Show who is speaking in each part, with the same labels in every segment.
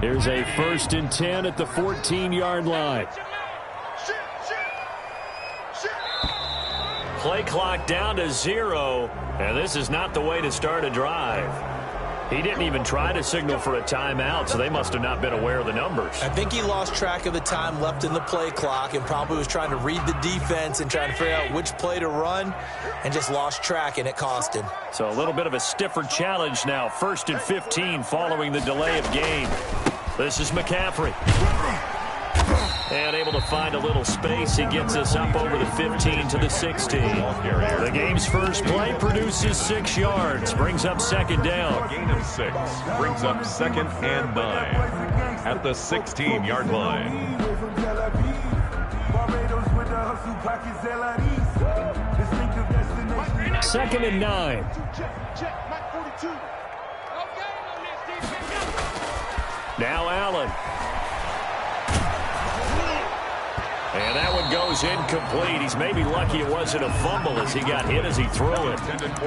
Speaker 1: Here's a 1st and 10 at the 14-yard line. Play clock down to 0, and this is not the way to start a drive. He didn't even try to signal for a timeout, so they must have not been aware of the numbers.
Speaker 2: I think he lost track of the time left in the play clock and probably was trying to read the defense and trying to figure out which play to run and just lost track, and it cost him.
Speaker 1: So a little bit of a stiffer challenge now. 1st and 15 following the delay of game. This is McCaffrey. And able to find a little space. He gets us up over the 15 to the 16. The game's first play produces 6 yards. Brings up 2nd down.
Speaker 3: A gain of 6. Brings up 2nd and 9. At the 16-yard line.
Speaker 1: 2nd and 9. Now Allen. And that one goes incomplete. He's maybe lucky it wasn't a fumble as he got hit as he threw it.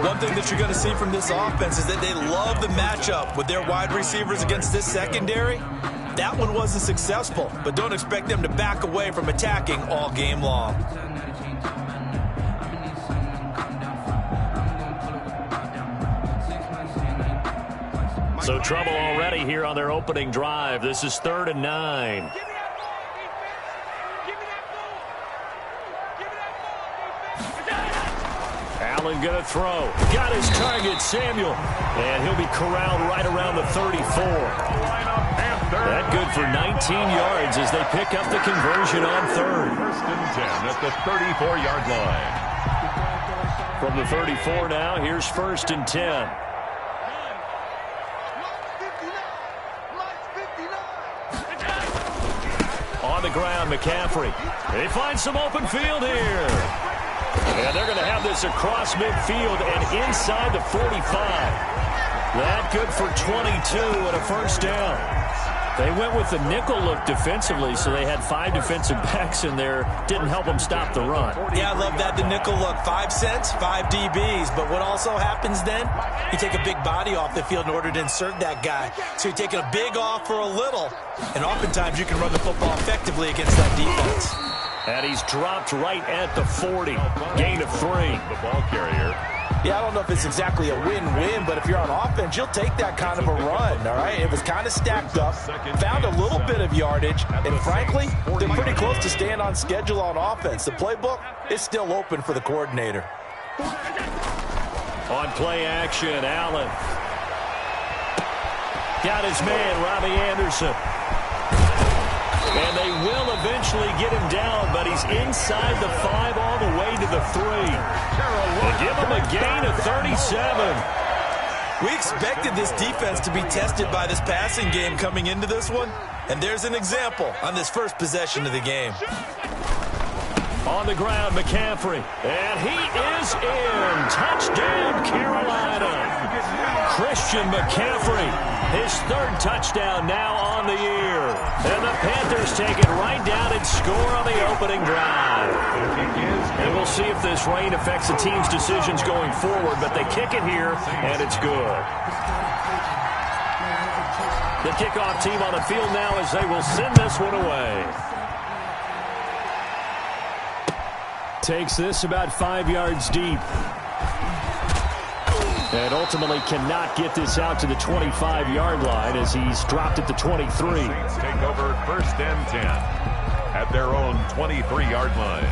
Speaker 2: One thing that you're going to see from this offense is that they love the matchup with their wide receivers against this secondary. That one wasn't successful, but don't expect them to back away from attacking all game long.
Speaker 1: So trouble already here on their opening drive. This is 3rd and 9. Allen going to throw. Got his target, Samuel. And he'll be corralled right around the 34. That good for 19 yards as they pick up the conversion on 3rd.
Speaker 3: 1st and 10 at the 34-yard line.
Speaker 1: From the 34 now, here's 1st and 10. On the ground, McCaffrey. They find some open field here. And they're going to have this across midfield and inside the 45. That good for 22 and a 1st down. They went with the nickel look defensively, so they had 5 defensive backs in there. Didn't help them stop the run.
Speaker 2: Yeah, I love that, the nickel look. 5 cents, 5 DBs. But what also happens then, you take a big body off the field in order to insert that guy. So you're taking a big off for a little. And oftentimes you can run the football effectively against that defense.
Speaker 1: And he's dropped right at the 40. Gain of 3.
Speaker 3: The ball carrier.
Speaker 2: Yeah, I don't know if it's exactly a win-win, but if you're on offense, you'll take that kind of a run, all right? It was kind of stacked up, found a little bit of yardage, and frankly, they're pretty close to staying on schedule on offense. The playbook is still open for the coordinator.
Speaker 1: On play action, Allen. Got his man, Robbie Anderson. And they will eventually get him down, but he's inside the 5 all the way to the 3. They give him a gain of 37.
Speaker 2: We expected this defense to be tested by this passing game coming into this one, and there's an example on this first possession of the game.
Speaker 1: On the ground, McCaffrey. And he is in. Touchdown, Carolina. Christian McCaffrey, his 3rd touchdown now on the year. And the Panthers take it right down and score on the opening drive. And we'll see if this rain affects the team's decisions going forward, but they kick it here, and it's good. The kickoff team on the field now as they will send this one away. Takes this about 5 yards deep. And ultimately cannot get this out to the 25-yard line as he's dropped at the 23.
Speaker 3: Saints take over 1st and 10 at their own 23-yard line.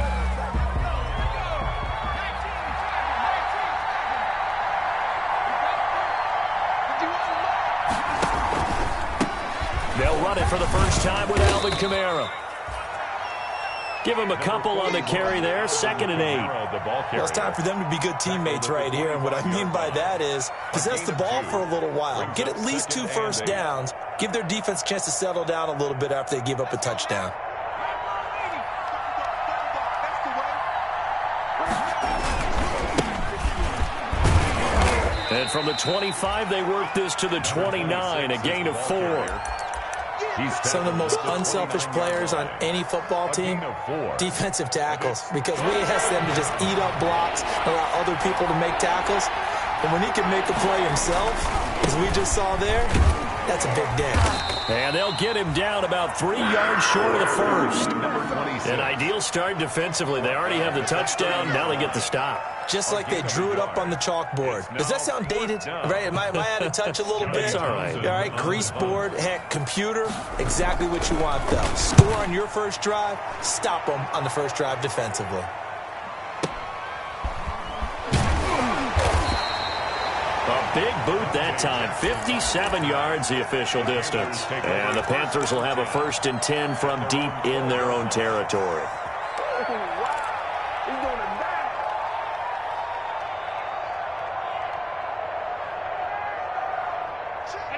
Speaker 1: They'll run it for the first time with Alvin Kamara. Give him a couple on the carry there. 2nd and 8.
Speaker 2: Well, it's time for them to be good teammates right here. And what I mean by that is possess the ball for a little while. Get at least 2 first downs. Give their defense a chance to settle down a little bit after they give up a touchdown.
Speaker 1: And from the 25, they work this to the 29, a gain of 4.
Speaker 2: Some of the most unselfish players on any football team, defensive tackles, because we ask them to just eat up blocks, allow other people to make tackles. And when he can make a play himself, as we just saw there, that's a big day.
Speaker 1: And they'll get him down about 3 yards short of the first. An ideal start defensively. They already have the touchdown. Now they get the stop.
Speaker 2: Just like they drew it up on the chalkboard. Does that sound dated? Right? Am I out of touch a little bit?
Speaker 1: It's all right.
Speaker 2: All right, grease board, heck, computer, exactly what you want, though. Score on your first drive, stop them on the first drive defensively.
Speaker 1: A big boot that time. 57 yards the official distance. And the Panthers will have a 1st and 10 from deep in their own territory.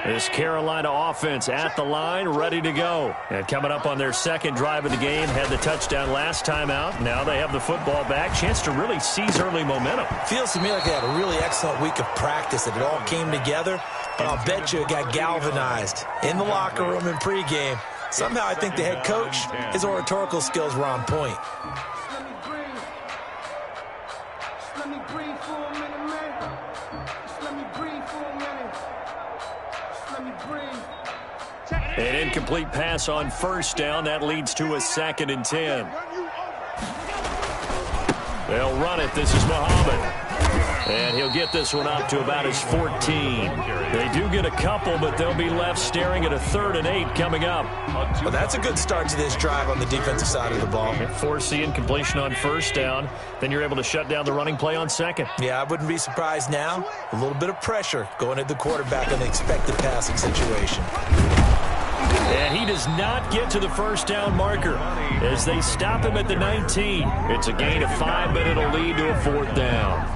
Speaker 1: This Carolina offense at the line, ready to go. And coming up on their second drive of the game, had the touchdown last time out. Now they have the football back. Chance to really seize early momentum.
Speaker 2: Feels to me like they had a really excellent week of practice, that it all came together. But I'll bet you it got galvanized in the locker room in pregame. Somehow I think the head coach, his oratorical skills were on point.
Speaker 1: An incomplete pass on first down. That leads to a 2nd and 10. They'll run it. This is Muhammad. And he'll get this one up to about his 14. They do get a couple, but they'll be left staring at a 3rd and 8 coming up.
Speaker 2: Well, that's a good start to this drive on the defensive side of the ball.
Speaker 1: Force the incompletion on first down. Then you're able to shut down the running play on second.
Speaker 2: Yeah, I wouldn't be surprised now. A little bit of pressure going at the quarterback on the expected passing situation.
Speaker 1: And he does not get to the first down marker as they stop him at the 19. It's a gain of 5, but it'll lead to a 4th down.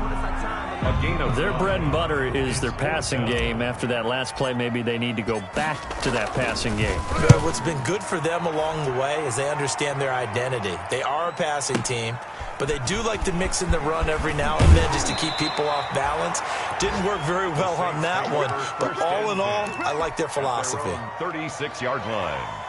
Speaker 1: Their bread and butter is their passing game. After that last play, maybe they need to go back to that passing game.
Speaker 2: What's been good for them along the way is they understand their identity. They are a passing team, but they do like to mix in the run every now and then just to keep people off balance. Didn't work very well on that one, but all in all, I like their philosophy.
Speaker 3: 36-yard line.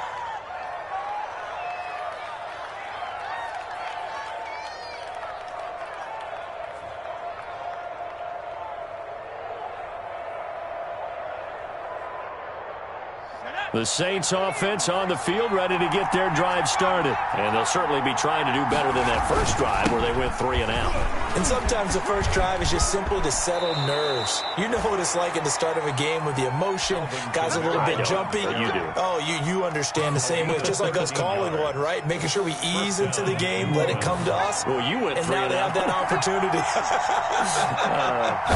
Speaker 1: The Saints offense on the field, ready to get their drive started. And they'll certainly be trying to do better than that first drive where they went 3 and out.
Speaker 2: And sometimes the first drive is just simply to settle nerves. You know what it's like at the start of a game with the emotion. Guys a little bit jumpy.
Speaker 1: You do.
Speaker 2: Oh, you understand the same way. It's just like us calling one, right? Making sure we ease into the game, let it come to us.
Speaker 1: Well, you went 3 and out.
Speaker 2: And now they have that opportunity.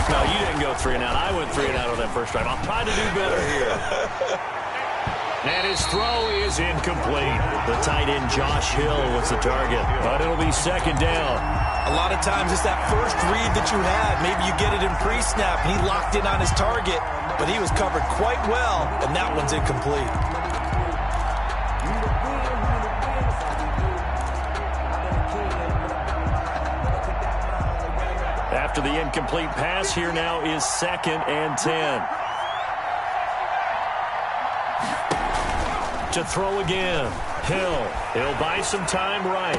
Speaker 1: No, you didn't go 3 and out. I went 3 and out on that first drive. I'll try to do better here. And his throw is incomplete. The tight end Josh Hill was the target, but it'll be 2nd down.
Speaker 2: A lot of times it's that first read that you had. Maybe you get it in pre-snap. He locked in on his target, but he was covered quite well, and that one's incomplete.
Speaker 1: After the incomplete pass, here now is 2nd and 10. To throw again. He'll buy some time right.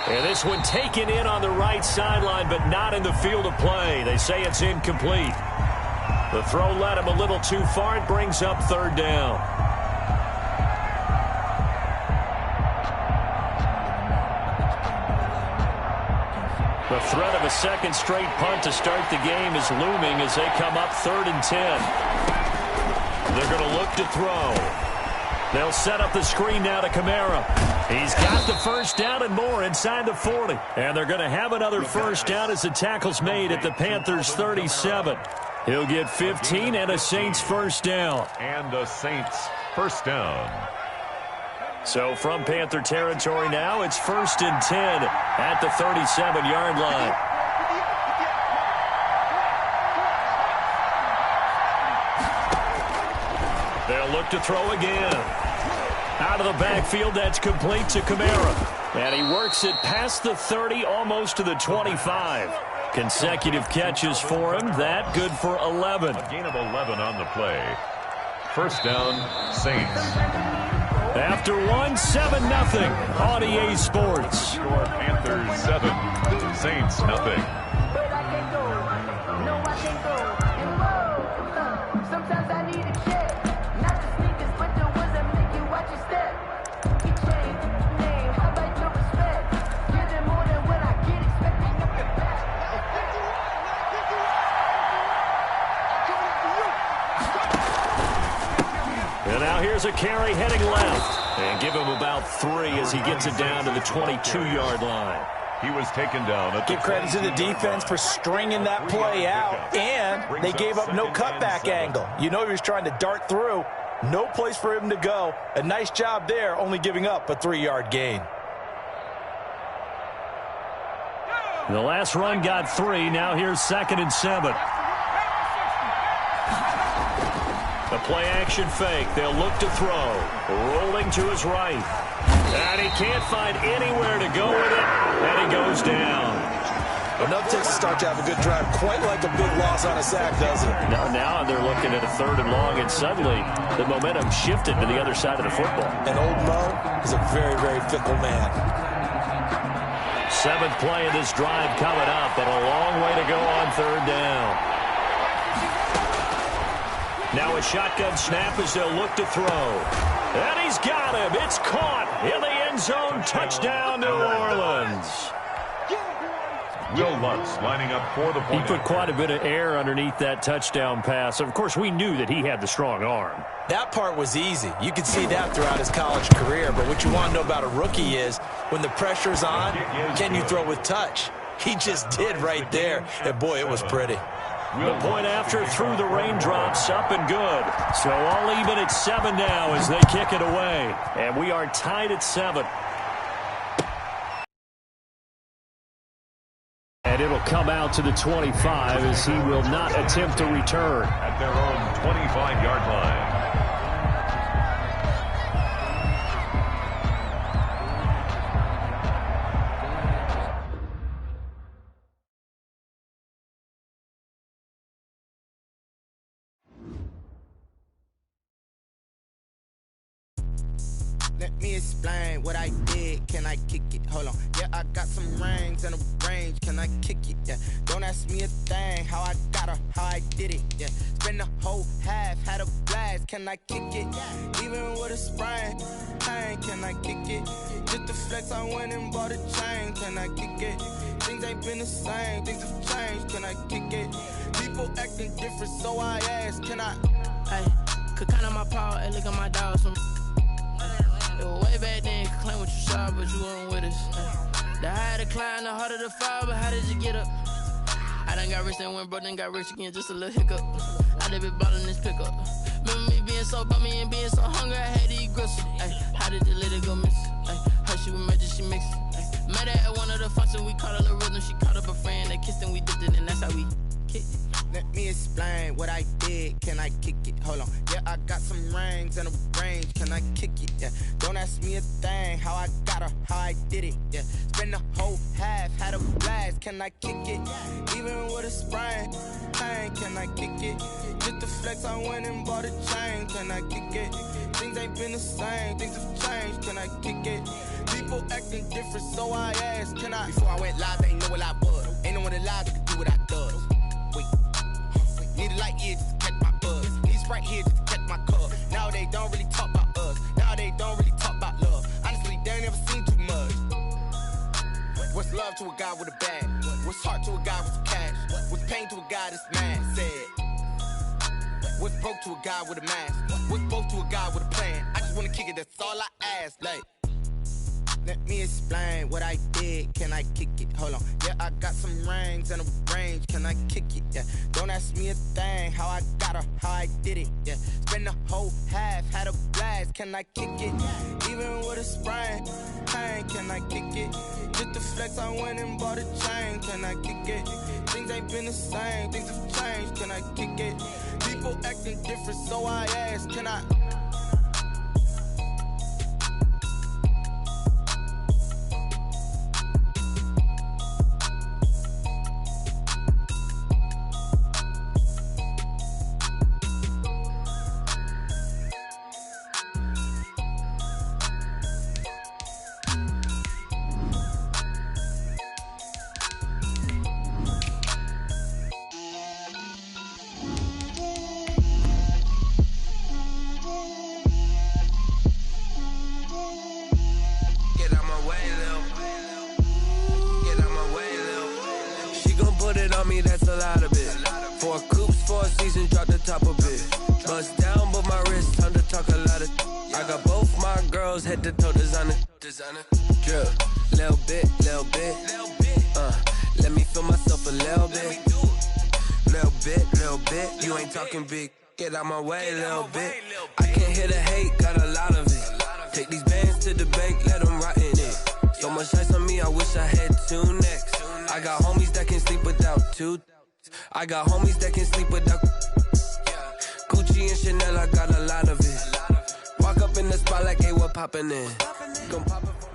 Speaker 1: And this one taken in on the right sideline, but not in the field of play. They say it's incomplete. The throw led him a little too far. It brings up 3rd down. The threat of a 2nd straight punt to start the game is looming as they come up 3rd and 10. They're going to look to throw. They'll set up the screen now to Kamara. He's got the first down and more inside the 40. And they're going to have another first down as the tackle's made at the Panthers' 37. He'll get 15 and a Saints first down.
Speaker 3: And a Saints first down.
Speaker 1: So from Panther territory now, it's 1st and 10 at the 37-yard line. They'll look to throw again. Out of the backfield, that's complete to Kamara. And he works it past the 30, almost to the 25. Consecutive catches for him. That good for 11.
Speaker 3: A gain of 11 on the play. First down, Saints.
Speaker 1: After 7-0 on EA Sports.
Speaker 3: Score Panthers 7, Saints nothing.
Speaker 1: And now here's a carry heading left. And give him about 3 as he gets it down to the 22-yard line.
Speaker 3: He was taken down.
Speaker 2: Give credit to the defense for stringing that play out, and they gave up no cutback angle. You know he was trying to dart through. No place for him to go. A nice job there, only giving up a 3-yard gain.
Speaker 1: The last run got 3. Now here's 2nd and 7. The play-action fake. They'll look to throw. Rolling to his right. And he can't find anywhere to go with it. And he goes down.
Speaker 2: Enough takes to start to have a good drive. Quite like a big loss on a sack, doesn't it?
Speaker 1: Now they're looking at a 3rd and long, and suddenly the momentum shifted to the other side of the football.
Speaker 2: And old Mo is a very, very fickle man.
Speaker 1: 7th play of this drive coming up, but a long way to go on 3rd down. Now a shotgun snap as they'll look to throw. And he's got him. It's caught in the end zone. Touchdown, New Orleans.
Speaker 3: Will Lutz lining up for the point.
Speaker 1: He put quite a bit of air underneath that touchdown pass. Of course, we knew that he had the strong arm.
Speaker 2: That part was easy. You could see that throughout his college career. But what you want to know about a rookie is when the pressure's on, can you throw with touch? He just did right there. And, boy, it was pretty.
Speaker 1: The point after through the raindrops, up and good. So all even at 7 now as they kick it away. And we are tied at 7. And it'll come out to the 25 as he will not attempt to return.
Speaker 3: At their own 25-yard line.
Speaker 4: Let me explain what I did. Can I kick it? Hold on. Yeah, I got some rings and a range. Can I kick it? Yeah. Don't ask me a thing. How I got her, how I did it. Yeah. Spend the whole half, had a blast. Can I kick it? Even with a sprain. Pain, can I kick it? Just to flex, I went and bought a chain. Can I kick it? Things ain't been the same. Things have changed. Can I kick it? People acting different, so I ask. Can I?
Speaker 5: Hey, could count on my power and look at my dogs from. It was way back then, could claim what you saw, but you weren't with us. The higher the climb, the harder the fall, but how did you get up? I done got rich and went broke, then got rich again, just a little hiccup. I done been ballin' this pickup. Remember me being so bummy and being so hungry, I had to eat gristle. How did you let it go miss? Her she was magic, she mixed it. Met her at one of the functions, we caught a little rhythm, she caught up a friend, they kissed and we dipped it, and that's how we kicked it.
Speaker 4: Let me explain what I did. Can I kick it? Hold on. Yeah, I got some rings and a range. Can I kick it? Yeah. Don't ask me a thing. How I got her, how I did it. Yeah. Spend the whole half, had a blast. Can I kick it? Even with a sprain. Pain, can I kick it? Just to flex, I went and bought a chain. Can I kick it? Things ain't been the same. Things have changed. Can I kick it? People acting different, so I asked. Can I? Before I went live, they ain't know what I was. Ain't no one alive that could do what I does. Wait. Need a light here just to catch my buzz. Need Sprite here just to catch my cup. Now they don't really talk about us. Now they don't really talk about love. Honestly, they ain't never seen too much. What's love to a guy with a bag? What's heart to a guy with some cash? What's pain to a guy that's mad? Said. What's broke to a guy with a mask? What's broke to a guy with a plan? I just wanna kick it, that's all I ask. Like. Let me explain what I did. Can I kick it? Hold on. Yeah, I got some rings and a range. Can I kick it? Yeah. Don't ask me a thing. How I got her, how I did it. Yeah. Spend the whole half, had a blast. Can I kick it? Even with a sprain. Pain, can I kick it? Just to flex, I went and bought a chain. Can I kick it? Things ain't been the same. Things have changed. Can I kick it? People acting different, so I ask. Can I?
Speaker 6: That's a lot of it. 4 coops, 4 seasons, drop the top of it. Bust down, but my wrist, time to talk a lot. Girls head to toe designer. Drip, little bit. Let me feel myself a little bit. Little bit. You ain't talking big. Get out my way a little bit. I can't hear the hate, got a lot of it. Take these bands to the bank, let them rot in it. So much ice on me, I wish I had 2 necks. I got homies that can sleep without 2. I got homies that can sleep without Gucci and Chanel, I got a lot of it. Walk up in the spot like, hey, what poppin' in? Gon' pop it for me.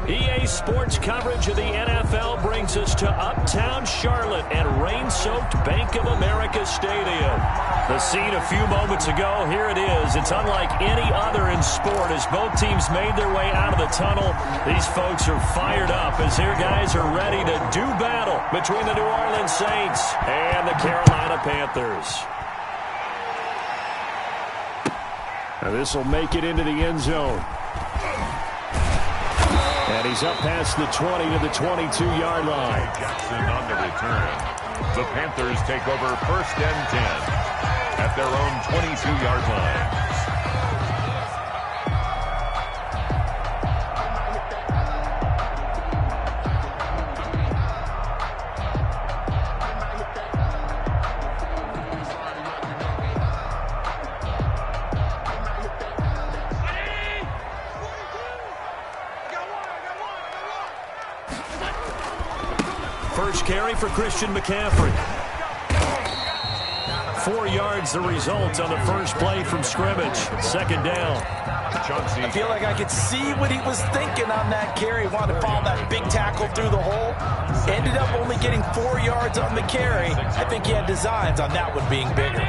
Speaker 1: EA Sports coverage of the NFL brings us to Uptown Charlotte and rain-soaked Bank of America Stadium. The scene a few moments ago, here it is. It's unlike any other in sport as both teams made their way out of the tunnel. These folks are fired up as their guys are ready to do battle between the New Orleans Saints and the Carolina Panthers. Now this will make it into the end zone. And he's up past the 20 to the 22-yard line.
Speaker 3: Jackson on the return. The Panthers take over 1st and 10 at their own 22-yard line.
Speaker 1: First carry for Christian McCaffrey. 4 yards the result on the first play from scrimmage. 2nd down.
Speaker 2: I feel like I could see what he was thinking on that carry. Wanted to follow that big tackle through the hole. Ended up only getting 4 yards on the carry. I think he had designs on that one being bigger.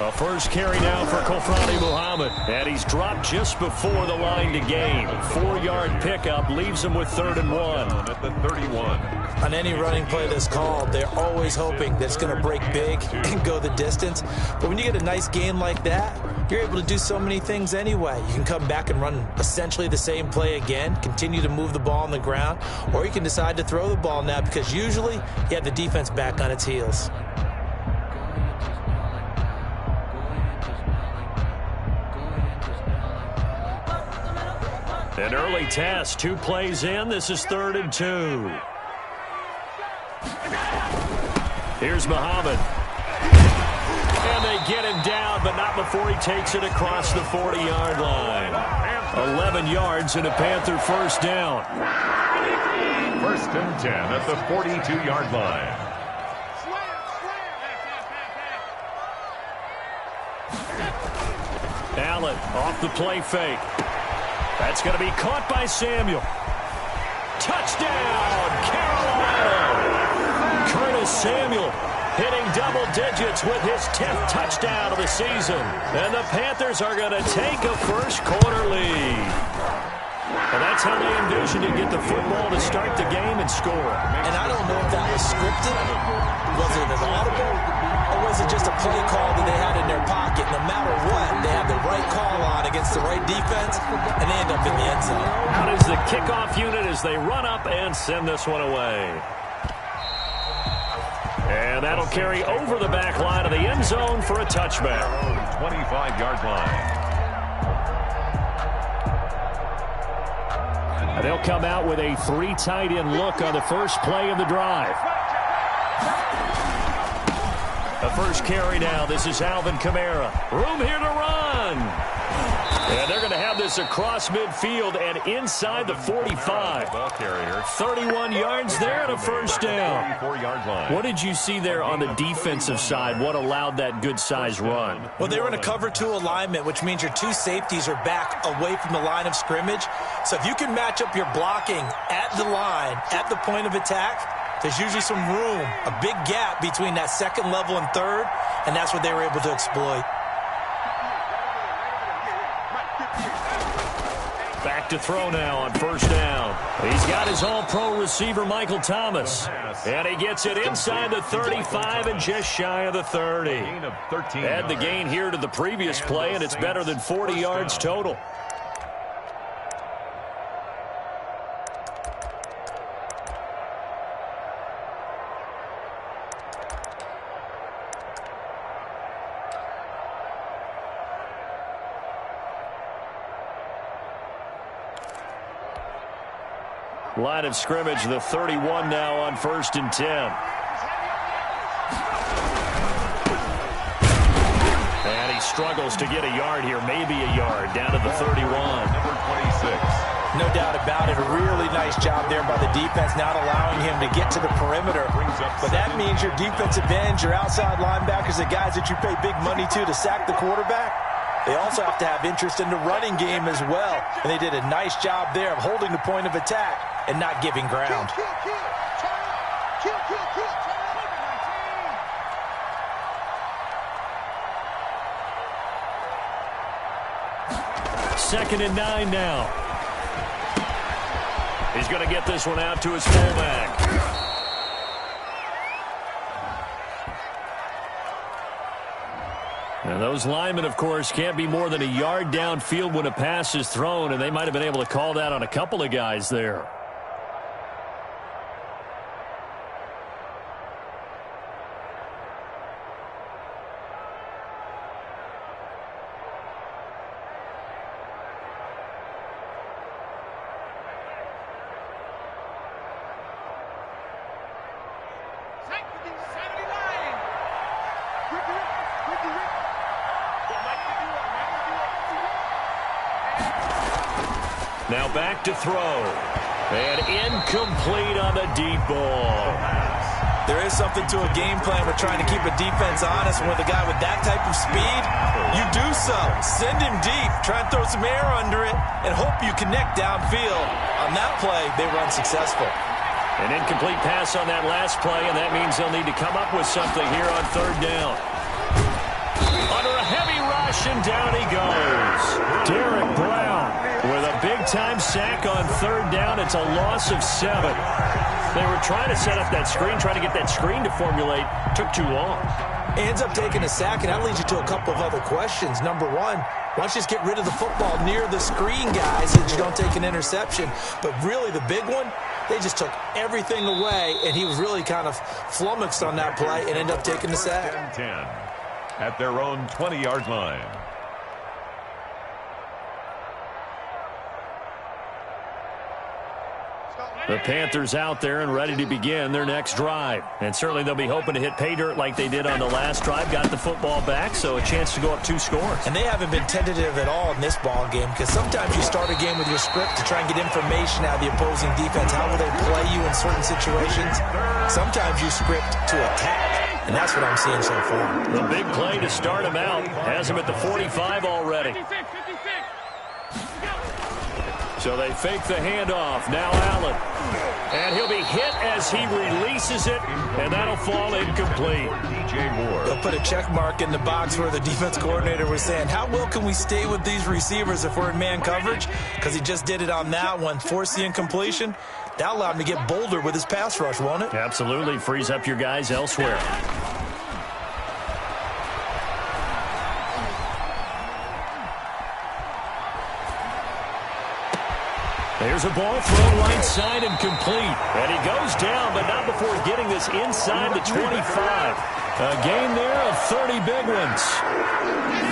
Speaker 1: A first carry now for Kofrani Muhammad. And he's dropped just before the line to gain. 4-yard pickup leaves him with 3rd and 1.
Speaker 3: At the 31.
Speaker 2: On any running play that's called, they're always hoping that it's going to break big and go the distance. But when you get a nice gain like that, you're able to do so many things anyway. You can come back and run essentially the same play again, continue to move the ball on the ground, or you can decide to throw the ball now because usually you have the defense back on its heels.
Speaker 1: An early test, 2 plays in. This is 3rd and 2. Here's Muhammad. And they get him down, but not before he takes it across the 40-yard line. 11 yards and a Panther first down.
Speaker 3: 1st and 10 at the 42-yard line.
Speaker 1: Allen off the play fake. That's going to be caught by Samuel. Touchdown, Carolina! Curtis Samuel hitting double digits with his 10th touchdown of the season. And the Panthers are going to take a first-quarter lead. And that's how they envisioned to get the football to start the game and score.
Speaker 2: And I don't know if that was scripted. Was it an audible? Or was it just a play call that they had in their pocket? No matter what, they have the right call on against the right defense, and they end up in the end zone.
Speaker 1: Out is the kickoff unit as they run up and send this one away. And that'll carry over the back line of the end zone for a touchback.
Speaker 3: 25-yard line.
Speaker 1: And they'll come out with a 3 tight end look on the first play of the drive. The first carry now. This is Alvin Kamara. Room here to run. And they're going to have this across midfield and inside the 45.
Speaker 3: Ball carrier.
Speaker 1: 31 yards there and a first down.
Speaker 3: 34-yard line.
Speaker 1: What did you see there on the defensive side? What allowed that good-sized run?
Speaker 2: Well, they were in a cover 2 alignment, which means your 2 safeties are back away from the line of scrimmage. So if you can match up your blocking at the line, at the point of attack, there's usually some room, a big gap between that 2nd level and 3rd, and that's what they were able to exploit.
Speaker 1: Back to throw now on first down. He's got his all-pro receiver, Michael Thomas. And he gets it inside the 35 and just shy of the 30. Add the gain here to the previous play, and it's better than 40 yards total. Line of scrimmage, the 31 now on 1st and 10. And he struggles to get a yard here, maybe a yard, down to the 31.
Speaker 3: Number 26.
Speaker 2: No doubt about it. A really nice job there by the defense, not allowing him to get to the perimeter. But that means your defensive ends, your outside linebackers, the guys that you pay big money to sack the quarterback, they also have to have interest in the running game as well. And they did a nice job there of holding the point of attack and not giving ground.
Speaker 1: Second and 9 now. He's going to get this one out to his fullback. And those linemen, of course, can't be more than a yard downfield when a pass is thrown, and they might have been able to call that on a couple of guys there. Now back to throw. And incomplete on the deep ball.
Speaker 2: There is something to a game plan with trying to keep a defense honest. With a guy with that type of speed, you do so. Send him deep. Try and throw some air under it and hope you connect downfield. On that play, they were unsuccessful.
Speaker 1: An incomplete pass on that last play, and that means they'll need to come up with something here on 3rd down. Under a heavy rush, and down he goes. Derek Brown with a big-time sack on 3rd down. It's a loss of 7. They were trying to set up that screen, trying to get that screen to formulate. Took too long.
Speaker 2: Ends up taking a sack, and that leads you to a couple of other questions. Number one, why don't you just get rid of the football near the screen, guys, so that you don't take an interception? But really, the big one, they just took everything away, and he was really kind of flummoxed on that play and ended up taking the sack.
Speaker 3: 10 at their own 20-yard line.
Speaker 1: The Panthers out there and ready to begin their next drive. And certainly they'll be hoping to hit pay dirt like they did on the last drive. Got the football back, so a chance to go up 2 scores.
Speaker 2: And they haven't been tentative at all in this ball game, because sometimes you start a game with your script to try and get information out of the opposing defense. How will they play you in certain situations? Sometimes you script to attack, and that's what I'm seeing so far.
Speaker 1: The big play to start him out has him at the 45 already. So they fake the handoff. Now Allen. And he'll be hit as he releases it, and that'll fall incomplete.
Speaker 3: DJ Moore.
Speaker 2: They'll put a check mark in the box where the defense coordinator was saying, how well can we stay with these receivers if we're in man coverage? Because he just did it on that one, forced the incompletion. That allowed him to get bolder with his pass rush, won't it?
Speaker 1: Absolutely. Frees up your guys elsewhere. There's a ball thrown right side and complete. And he goes down, but not before getting this inside the 25. A gain there of 30 big ones.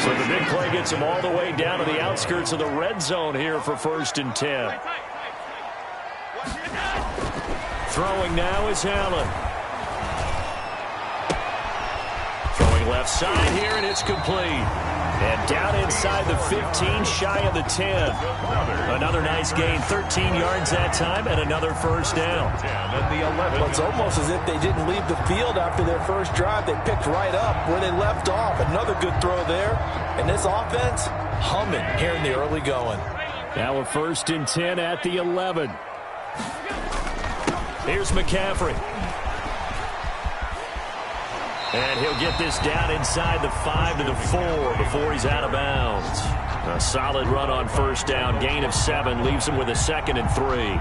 Speaker 1: So the big play gets him all the way down to the outskirts of the red zone here for 1st and 10. Throwing now is Allen. Throwing left side here, and it's complete. And down inside the 15, shy of the 10. Another nice gain, 13 yards that time, and another first down.
Speaker 2: Well, it's almost as if they didn't leave the field after their first drive. They picked right up where they left off. Another good throw there. And this offense, humming here in the early going.
Speaker 1: Now a 1st and 10 at the 11. Here's McCaffrey. And he'll get this down inside the 5 to the 4 before he's out of bounds. A solid run on first down. Gain of 7 leaves him with a 2nd and 3.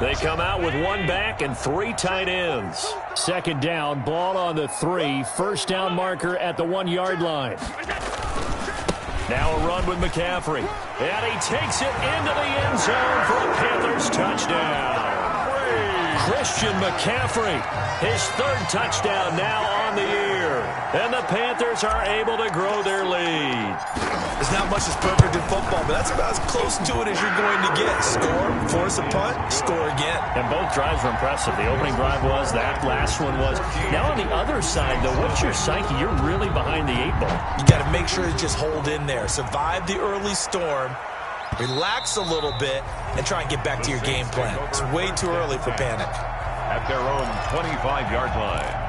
Speaker 1: They come out with 1 back and 3 tight ends. 2nd down, ball on the 3. First down marker at the 1-yard line. Now a run with McCaffrey. And he takes it into the end zone for a Panthers touchdown. Christian McCaffrey, his 3rd touchdown now on the year. And the Panthers are able to grow their lead.
Speaker 2: There's not much that's perfect in football, but that's about as close to it as you're going to get. Score, force a punt, score again.
Speaker 1: And both drives were impressive. The opening drive was, that last one was. Now on the other side, though, what's your psyche? You're really behind the 8 ball.
Speaker 2: You got to make sure to just hold in there. Survive the early storm, relax a little bit, and try and get back to your game plan. It's way too early for panic.
Speaker 3: At their own 25-yard line.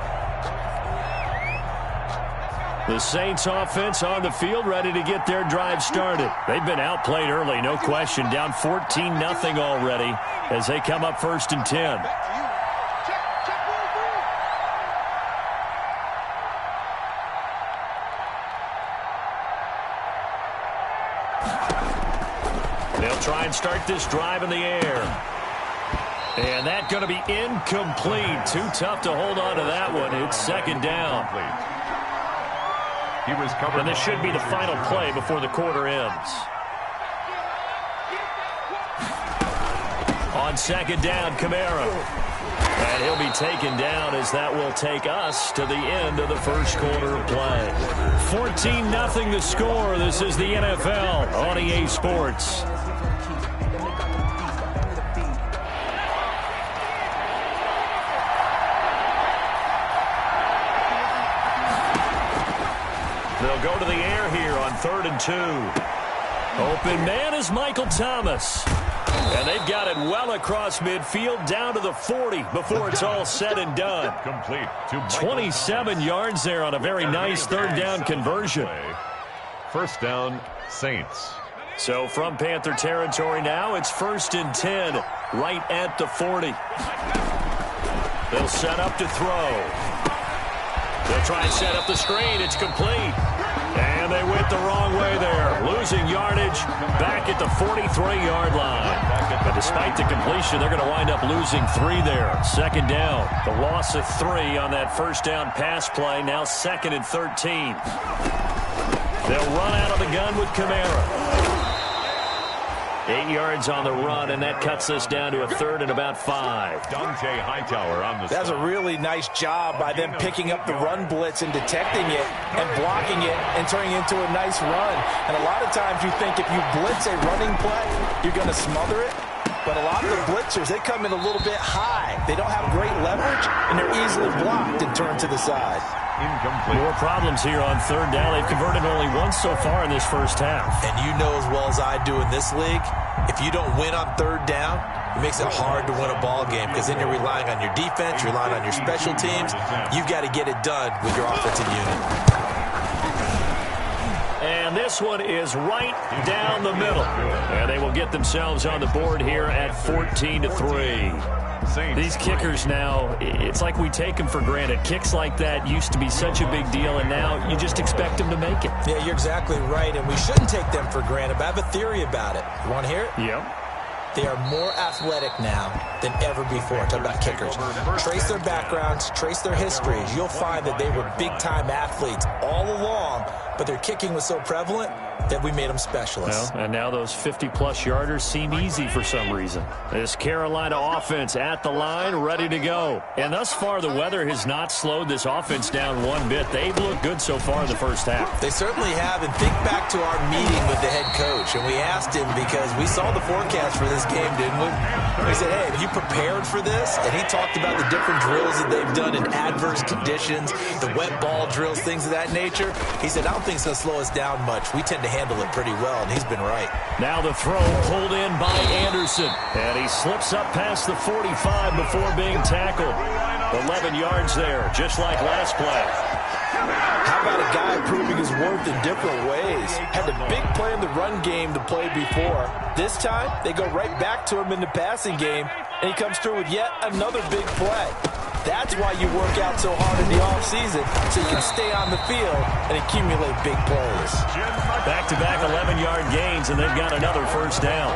Speaker 1: The Saints offense on the field, ready to get their drive started. They've been outplayed early, no question. Down 14-0 already as they come up 1st and 10. They'll try and start this drive in the air. And that's going to be incomplete. Too tough to hold on to that one. It's 2nd down.
Speaker 3: He was covered.
Speaker 1: And this should be the final play before the quarter ends. On 2nd down, Kamara. And he'll be taken down as that will take us to the end of the first quarter of play. 14-0 the score. This is the NFL on EA Sports. They'll go to the air here on 3rd and 2. Open man is Michael Thomas. And they've got it well across midfield down to the 40 before it's all said and done.
Speaker 3: Complete to
Speaker 1: 27 yards there on a very nice 3rd down conversion.
Speaker 3: First down, Saints.
Speaker 1: So from Panther territory now, it's 1st and 10 right at the 40. They'll set up to throw. They'll try and set up the screen. It's complete. And they went the wrong way there. Losing yardage back at the 43-yard line. But despite the completion, they're going to wind up losing 3 there. 2nd down. The loss of 3 on that first down pass play. Now 2nd and 13. They'll run out of the gun with Kamara. 8 yards on the run, and that cuts us down to a 3rd and about 5.
Speaker 3: Dante Hightower on the
Speaker 2: That's a really nice job by them picking up the run blitz and detecting it and blocking it and turning it into a nice run. And a lot of times you think if you blitz a running play, you're going to smother it. But a lot of the blitzers, they come in a little bit high. They don't have great leverage, and they're easily blocked and turned to the side.
Speaker 3: Incomplete.
Speaker 1: More problems here on 3rd down. They've converted only once so far in this first half.
Speaker 2: And you know as well as I do in this league, if you don't win on 3rd down, it makes it hard to win a ball game because then you're relying on your defense, you're relying on your special teams. You've got to get it done with your offensive unit.
Speaker 1: And this one is right down the middle. And they will get themselves on the board here at 14-3. These kickers now, it's like we take them for granted. Kicks like that used to be such a big deal, and now you just expect them to make it.
Speaker 2: Yeah, you're exactly right, and we shouldn't take them for granted, but I have a theory about it. You want to hear it?
Speaker 1: Yep.
Speaker 2: They are more athletic now than ever before. Talk about kickers. Trace their backgrounds, trace their histories. You'll find that they were big-time athletes all along, but their kicking was so prevalent that we made them specialists.
Speaker 1: Well, and now those 50-plus yarders seem easy for some reason. This Carolina offense at the line, ready to go. And thus far, the weather has not slowed this offense down one bit. They've looked good so far in the first half.
Speaker 2: They certainly have. And think back to our meeting with the head coach, and we asked him because we saw the forecast for this game, didn't we? We said, hey, have you prepared for this? And he talked about the different drills that they've done in adverse conditions, the wet ball drills, things of that nature. He said, I don't think it's going to slow us down much. We tend to handle it pretty well, and he's been right.
Speaker 1: Now the throw pulled in by Anderson, and he slips up past the 45 before being tackled. 11 yards there, just like last play.
Speaker 2: How about a guy proving his worth in different ways? Had a big play in the run game the play before. This time, they go right back to him in the passing game, and he comes through with yet another big play. That's why you work out so hard in the offseason, so you can stay on the field and accumulate big plays.
Speaker 1: Back-to-back 11-yard gains, and they've got another first down.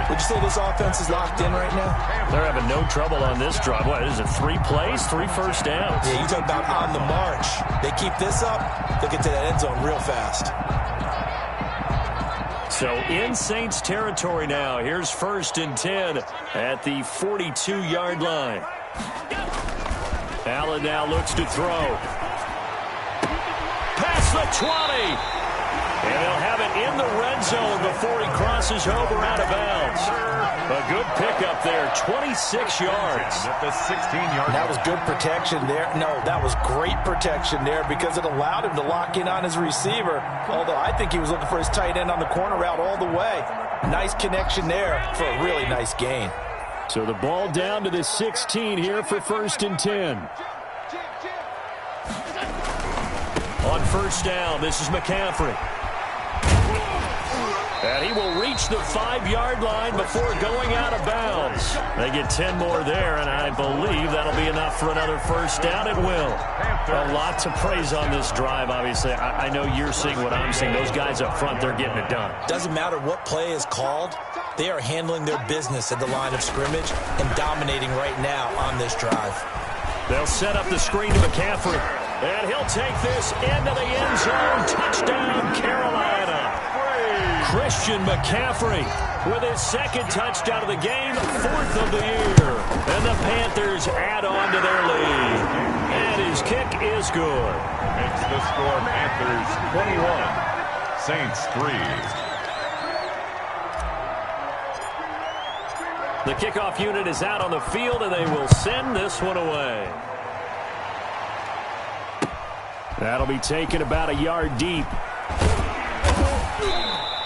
Speaker 2: Would you say this offense is locked in right now?
Speaker 1: They're having no trouble on this drive. What is it, 3 plays, 3 first downs?
Speaker 2: Yeah, you talk about on the march. They keep this up, they'll get to that end zone real fast.
Speaker 1: So in Saints territory now. Here's 1st and 10 at the 42-yard line. Allen now looks to throw. Past the 20. And he'll have it in the red zone before he crosses over out of bounds. A good pickup there, 26 yards.
Speaker 3: At the 16-yard line.
Speaker 2: That was good protection there. No, that was great protection there because it allowed him to lock in on his receiver, although I think he was looking for his tight end on the corner route all the way. Nice connection there for a really nice gain.
Speaker 1: So the ball down to the 16 here for 1st and 10. On 1st down, this is McCaffrey. And he will reach the 5-yard line before going out of bounds. They get 10 more there, and I believe that'll be enough for another first down. It will. A lot to praise on this drive, obviously. I know you're seeing what I'm seeing. Those guys up front, they're getting it done.
Speaker 2: Doesn't matter what play is called. They are handling their business at the line of scrimmage and dominating right now on this drive.
Speaker 1: They'll set up the screen to McCaffrey. And he'll take this into the end zone. Touchdown, Carolina. Christian McCaffrey with his 2nd touchdown of the game, 4th of the year. And the Panthers add on to their lead. And his kick is good.
Speaker 3: Makes the score Panthers 21, Saints 3.
Speaker 1: The kickoff unit is out on the field, and they will send this one away. That'll be taken about a yard deep.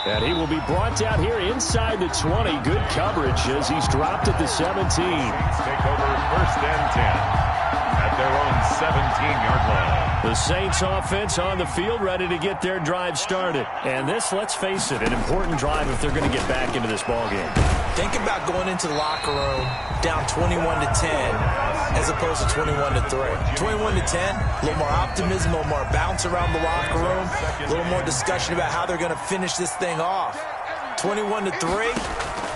Speaker 1: And he will be brought down here inside the 20. Good coverage as he's dropped at the 17.
Speaker 3: Saints take over 1st and 10 at their own 17-yard line.
Speaker 1: The Saints offense on the field ready to get their drive started. And this, let's face it, an important drive if they're going to get back into this ballgame.
Speaker 2: Think about going into the locker room down 21-10 as opposed to 21-3. 21-10, a little more optimism, a little more bounce around the locker room, a little more discussion about how they're going to finish this thing off. 21-3,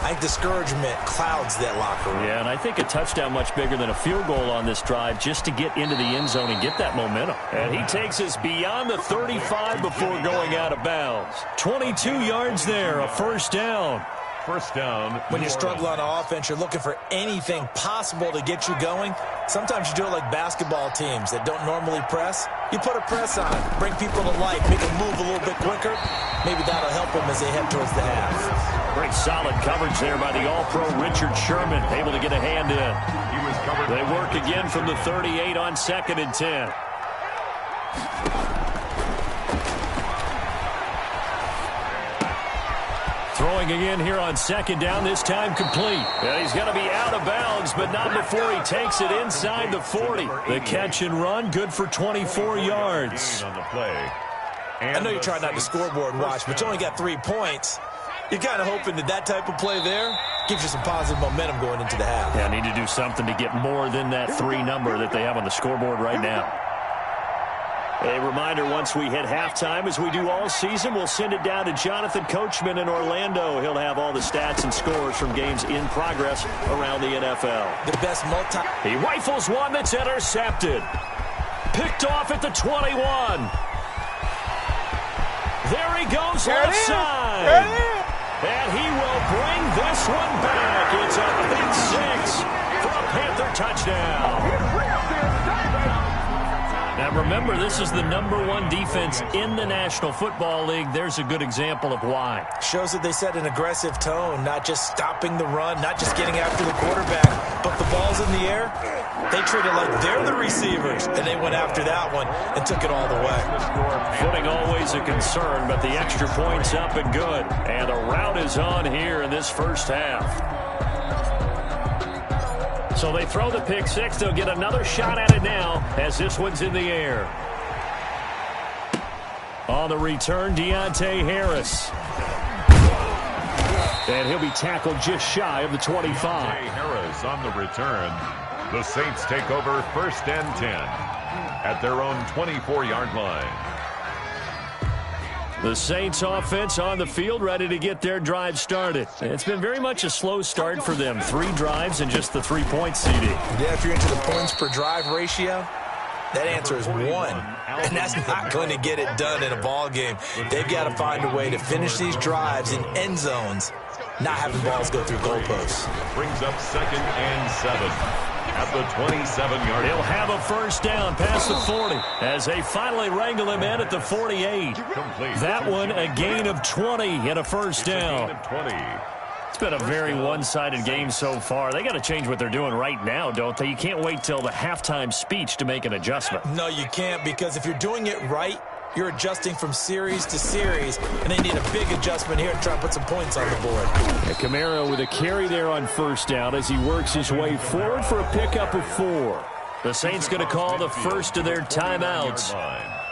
Speaker 2: I think discouragement clouds that locker room.
Speaker 1: Yeah, and I think a touchdown much bigger than a field goal on this drive just to get into the end zone and get that momentum. And he takes us beyond the 35 before going out of bounds. 22 yards there, a first down.
Speaker 3: First down.
Speaker 2: When you struggle on offense, you're looking for anything possible to get you going. Sometimes you do it like basketball teams that don't normally press. You put a press on, bring people to life, make them move a little bit quicker. Maybe that'll help them as they head towards the half.
Speaker 1: Great solid coverage there by the All-Pro Richard Sherman, able to get a hand in.
Speaker 3: He was covered.
Speaker 1: They work again from the 38 on 2nd and 10. Throwing again here on 2nd down, this time complete. And he's going to be out of bounds, but not before he takes it inside the 40. The catch and run, good for 24 yards.
Speaker 3: On the play.
Speaker 2: I know you're trying not to scoreboard watch, but you only got 3 points. You're kind of hoping that type of play there gives you some positive momentum going into the half.
Speaker 1: Yeah, need to do something to get more than that 3 number that they have on the scoreboard right now. A reminder, once we hit halftime, as we do all season, we'll send it down to Jonathan Coachman in Orlando. He'll have all the stats and scores from games in progress around the NFL.
Speaker 2: The best
Speaker 1: He rifles one that's intercepted. Picked off at the 21. There he goes left side. And he will bring this one back. It's a pick 6 for a Panther touchdown. Now remember, this is the #1 defense in the National Football League. There's a good example of why.
Speaker 2: Shows that they set an aggressive tone, not just stopping the run, not just getting after the quarterback, but the ball's in the air. They treat it like they're the receivers, and they went after that one and took it all the way.
Speaker 1: Footing always a concern, but the extra point's up and good. And the route is on here in this first half. So they throw the pick six. They'll get another shot at it now as this one's in the air. On the return, Deontay Harris. And he'll be tackled just shy of the 25.
Speaker 3: Harris on the return. The Saints take over 1st and 10 at their own 24-yard line.
Speaker 1: The Saints offense on the field, ready to get their drive started. It's been very much a slow start for them. 3 drives and just the 3-point CD.
Speaker 2: Yeah, if you're into the points per drive ratio, that answer is 1. And that's not going to get it done in a ball game. They've got to find a way to finish these drives in end zones, not having balls go through goalposts.
Speaker 3: Brings up 2nd and 7 at the 27-yard.
Speaker 1: He'll have a first down past the 40 as they finally wrangle him in at the 48.
Speaker 3: Complete.
Speaker 1: That one a gain of 20 and a first down.
Speaker 3: Gain of 20.
Speaker 1: It's been a very one-sided game so far. They got to change what they're doing right now, don't they? You can't wait till the halftime speech to make an adjustment.
Speaker 2: No, you can't, because if you're doing it right, you're adjusting from series to series, and they need a big adjustment here to try and put some points on the board.
Speaker 1: And Kamara with a carry there on first down as he works his way forward for a pickup of 4. The Saints going to call the first of their timeouts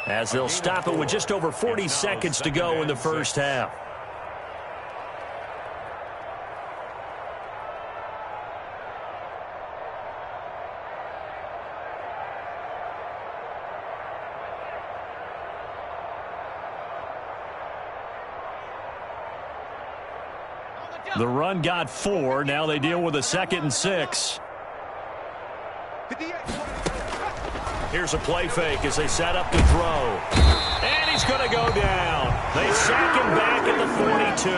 Speaker 1: as they'll stop it with just over 40 seconds to go in the first half. The run got 4. Now they deal with a 2nd and 6. Here's a play fake as they set up to throw. And he's going to go down. They sack him back at the 42.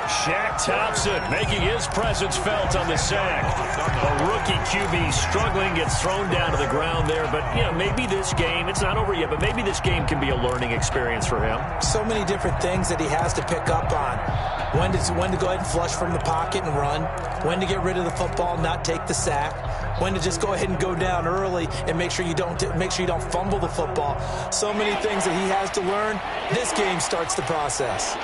Speaker 1: Shaq Thompson making his presence felt on the sack. A rookie QB struggling, gets thrown down to the ground there. But, you know, maybe this game, it's not over yet, but maybe this game can be a learning experience for him.
Speaker 2: So many different things that he has to pick up on. When to go ahead and flush from the pocket and run. When to get rid of the football, not take the sack. When to just go ahead and go down early and make sure you don't fumble the football. So many things that he has to learn. This game starts the process.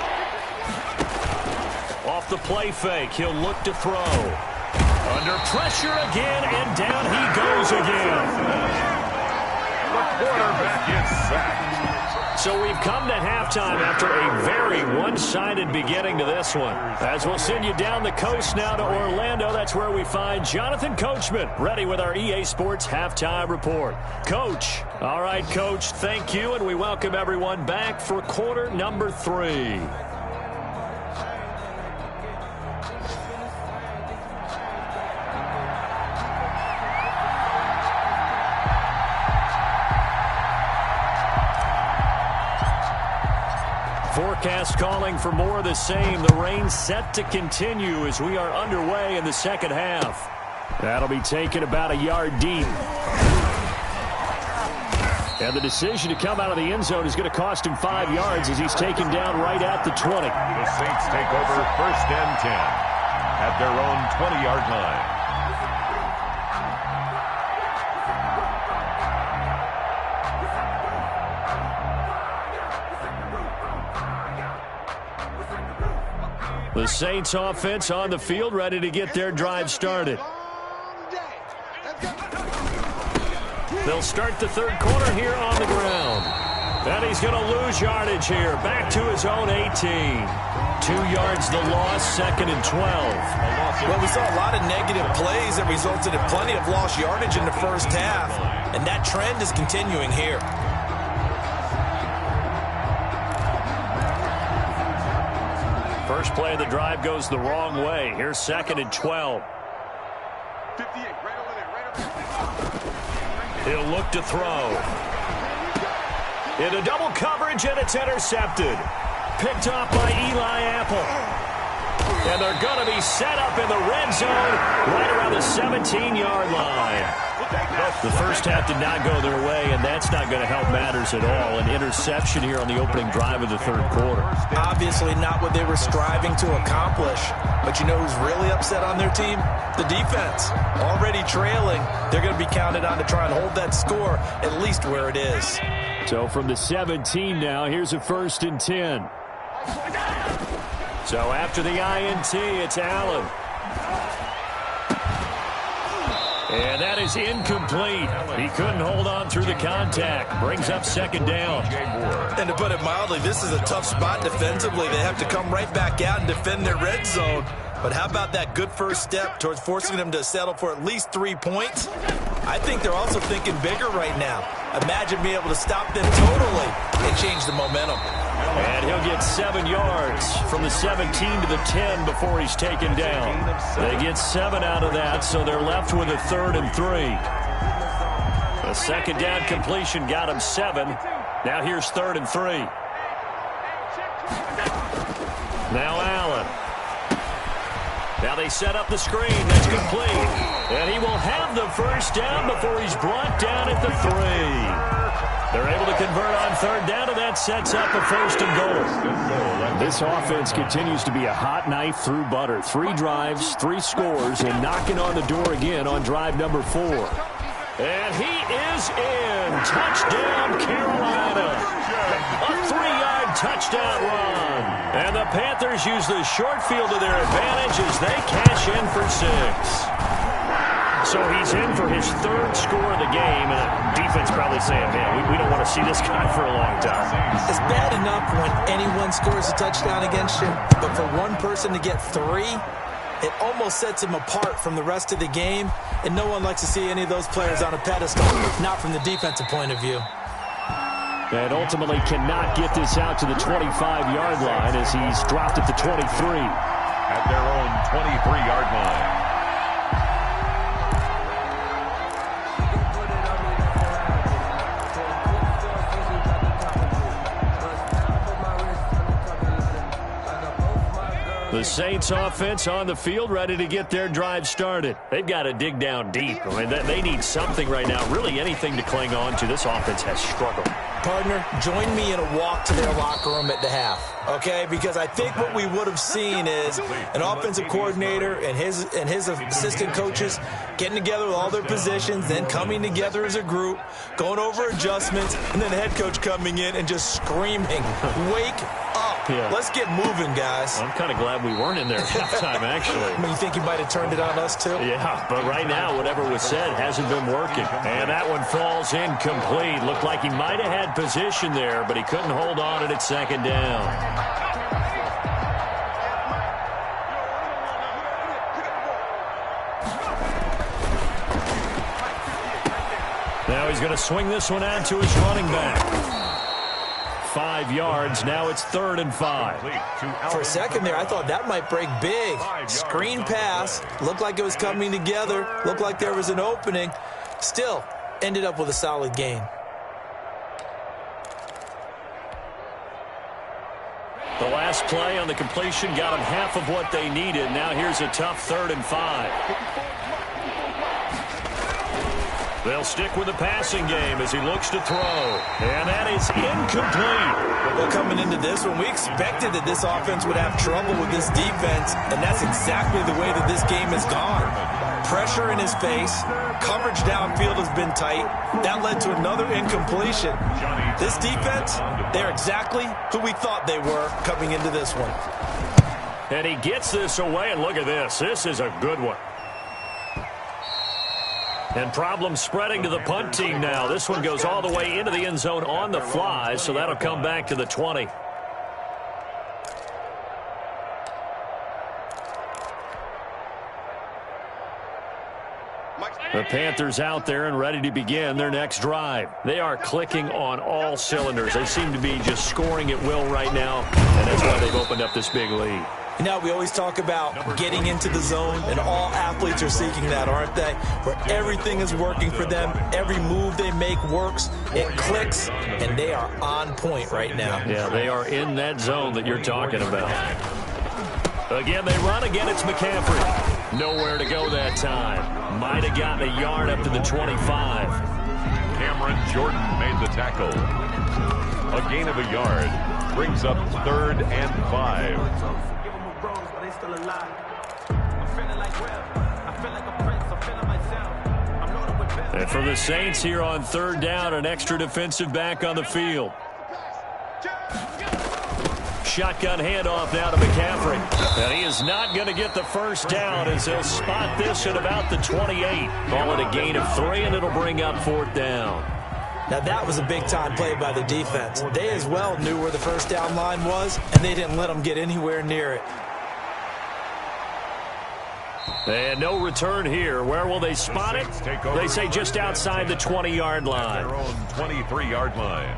Speaker 1: Off the play fake, he'll look to throw. Under pressure again, and down he goes again.
Speaker 3: The quarterback is sacked.
Speaker 1: So we've come to halftime after a very one-sided beginning to this one. As we'll send you down the coast now to Orlando, that's where we find Jonathan Coachman, ready with our EA Sports Halftime Report. Coach. All right, Coach, thank you, and we welcome everyone back for quarter number 3. Forecast calling for more of the same. The rain set to continue as we are underway in the second half. That'll be taken about a yard deep. And the decision to come out of the end zone is going to cost him 5 yards as he's taken down right at the 20.
Speaker 3: The Saints take over 1st and 10 at their own 20-yard line.
Speaker 1: The Saints offense on the field, ready to get their drive started. They'll start the third quarter here on the ground. And he's going to lose yardage here. Back to his own 18. 2 yards the loss, 2nd and 12.
Speaker 2: Well, we saw a lot of negative plays that resulted in plenty of lost yardage in the first half. And that trend is continuing here.
Speaker 1: First play of the drive goes the wrong way. Here's 2nd and 12.
Speaker 7: 58, right over there, right over there.
Speaker 1: He'll look to throw. Into double coverage, and it's intercepted. Picked off by Eli Apple. And they're going to be set up in the red zone right around the 17-yard line. The first half did not go their way, and that's not going to help matters at all. An interception here on the opening drive of the third quarter.
Speaker 2: Obviously not what they were striving to accomplish. But you know who's really upset on their team? The defense. Already trailing. They're going to be counted on to try and hold that score at least where it is.
Speaker 1: So from the 17 now, here's a 1st and 10. So after the INT, it's Allen. And that is incomplete. He couldn't hold on through the contact. Brings up second down.
Speaker 2: And to put it mildly, this is a tough spot defensively. They have to come right back out and defend their red zone. But how about that good first step towards forcing them to settle for at least 3 points? I think they're also thinking bigger right now. Imagine being able to stop them totally and change the momentum.
Speaker 1: And he'll get 7 yards from the 17 to the 10 before he's taken down. They get 7 out of that, so they're left with a 3rd and 3. A second down completion got him 7. Now here's 3rd and 3. Now Allen. Now they set up the screen. That's complete. And he will have the first down before he's brought down at the 3. They're able to convert on 3rd down, and that sets up a 1st and goal. This offense continues to be a hot knife through butter. 3 drives, 3 scores, and knocking on the door again on drive number 4. And he is in. Touchdown, Carolina. A 3-yard touchdown run. And the Panthers use the short field to their advantage as they cash in for 6. So he's in for his 3rd score of the game, and the defense probably saying, man, we don't want to see this guy for a long time.
Speaker 2: It's bad enough when anyone scores a touchdown against you, but for one person to get 3, it almost sets him apart from the rest of the game, and no one likes to see any of those players on a pedestal, not from the defensive point of view.
Speaker 1: And ultimately cannot get this out to the 25-yard line as he's dropped at the 23.
Speaker 3: At their own 23-yard line.
Speaker 1: The Saints offense on the field, ready to get their drive started. They've got to dig down deep. I mean, they need something right now, really anything to cling on to. This offense has struggled.
Speaker 2: Partner, join me in a walk to their locker room at the half, okay? Because I think what we would have seen is an offensive coordinator and his assistant coaches getting together with all their positions, then coming together as a group, going over adjustments, and then the head coach coming in and just screaming, wake up. Yeah. Let's get moving, guys.
Speaker 1: I'm kind of glad we weren't in there at halftime, actually.
Speaker 2: I mean, you think you might have turned it on us, too?
Speaker 1: Yeah, but right now, whatever was said hasn't been working. And that one falls incomplete. Looked like he might have had position there, but he couldn't hold on at its 2nd down. Now he's going to swing this one out to his running back. 5 yards. Now it's 3rd and 5.
Speaker 2: For a second there, I thought that might break big. Screen pass. Looked like it was coming together. Looked like there was an opening. Still, ended up with a solid gain.
Speaker 1: The last play on the completion got them half of what they needed. Now here's a tough 3rd and 5. They'll stick with the passing game as he looks to throw. And that is incomplete.
Speaker 2: Well, coming into this one, we expected that this offense would have trouble with this defense, and that's exactly the way that this game has gone. Pressure in his face. Coverage downfield has been tight. That led to another incompletion. This defense, they're exactly who we thought they were coming into this one.
Speaker 1: And he gets this away, and look at this. This is a good one. And problems spreading to the punt team now. This one goes all the way into the end zone on the fly, so that'll come back to the 20. The Panthers out there and ready to begin their next drive. They are clicking on all cylinders. They seem to be just scoring at will right now, and that's why they've opened up this big lead.
Speaker 2: You know, we always talk about getting into the zone, and all athletes are seeking that, aren't they? Where everything is working for them, every move they make works, it clicks, and they are on point right now.
Speaker 1: Yeah, they are in that zone that you're talking about. Again, they run. Again, it's McCaffrey. Nowhere to go that time. Might have gotten a yard up to the 25.
Speaker 3: Cameron Jordan made the tackle. A gain of a yard brings up 3rd and 5.
Speaker 1: And for the Saints here on 3rd down, an extra defensive back on the field. Shotgun handoff now to McCaffrey. And he is not going to get the first down as he'll spot this at about the 28. Call it a gain of 3, and it'll bring up 4th down.
Speaker 2: Now, that was a big-time play by the defense. They as well knew where the first down line was, and they didn't let them get anywhere near it.
Speaker 1: And no return here. Where will they spot it? They say just outside the 20-yard line.
Speaker 3: Their own 23-yard line.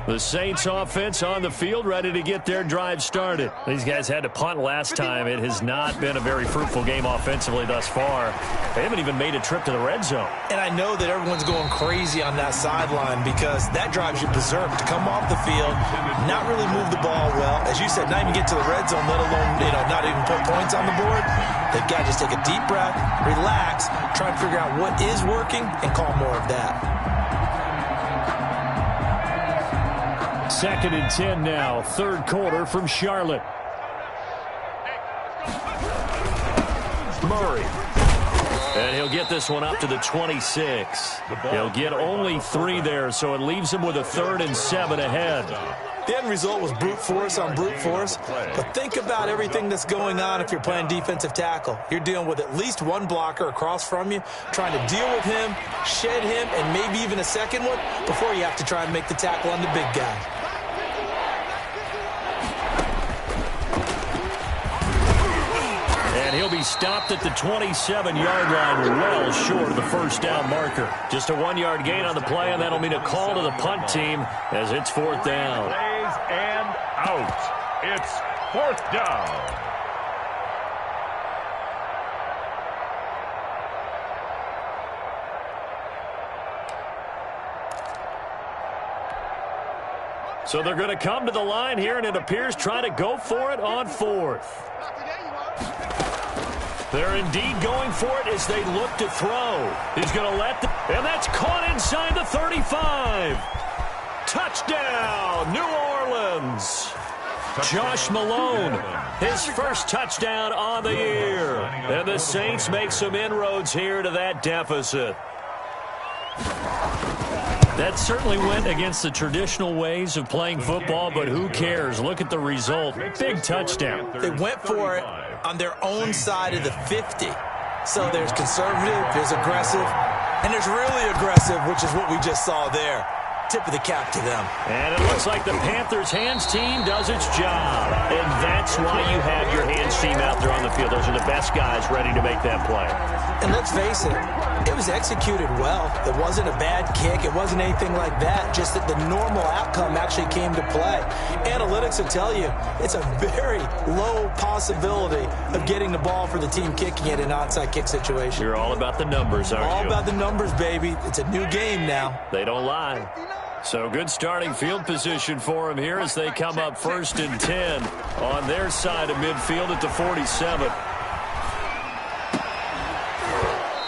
Speaker 1: The Saints offense on the field, ready to get their drive started. These guys had to punt last time. It has not been a very fruitful game offensively thus far. They haven't even made a trip to the red zone.
Speaker 2: And I know that everyone's going crazy on that sideline because that drives you berserk to come off the field, not really move the ball well. As you said, not even get to the red zone, let alone, not even put points on the board. They've got to just take a deep breath, relax, try and figure out what is working, and call more of that.
Speaker 1: 2nd and 10 now, 3rd quarter from Charlotte. Murray. And he'll get this one up to the 26. He'll get only 3 there, so it leaves him with a 3rd and 7 ahead.
Speaker 2: The end result was brute force on brute force. But think about everything that's going on if you're playing defensive tackle. You're dealing with at least one blocker across from you, trying to deal with him, shed him, and maybe even a second one before you have to try and make the tackle on the big guy.
Speaker 1: And he'll be stopped at the 27-yard line, well short of the first down marker. Just a 1-yard gain on the play, and that'll mean a call to the punt team as it's 4th down.
Speaker 3: Plays and out. It's 4th down.
Speaker 1: So they're going to come to the line here, and it appears trying to go for it on 4th. They're indeed going for it as they look to throw. He's going to let and that's caught inside the 35. Touchdown, New Orleans. Josh Malone, his first touchdown on the year. And the Saints make some inroads here to that deficit. That certainly went against the traditional ways of playing football, but who cares? Look at the result. Big touchdown.
Speaker 2: They went for it on their own side of the 50. So there's conservative, there's aggressive, and there's really aggressive, which is what we just saw there. Tip of the cap to them.
Speaker 1: And it looks like the Panthers' hands team does its job. And that's why you have your hands team out there on the field. Those are the best guys ready to make that play.
Speaker 2: And let's face it, it was executed well. It wasn't a bad kick. It wasn't anything like that. Just that the normal outcome actually came to play. Analytics will tell you it's a very low possibility of getting the ball for the team kicking it in an onside kick situation.
Speaker 1: You're all about the numbers, aren't you?
Speaker 2: All about the numbers, baby. It's a new game now.
Speaker 1: They don't lie. So good starting field position for them here as they come up 1st and 10 on their side of midfield at the 47.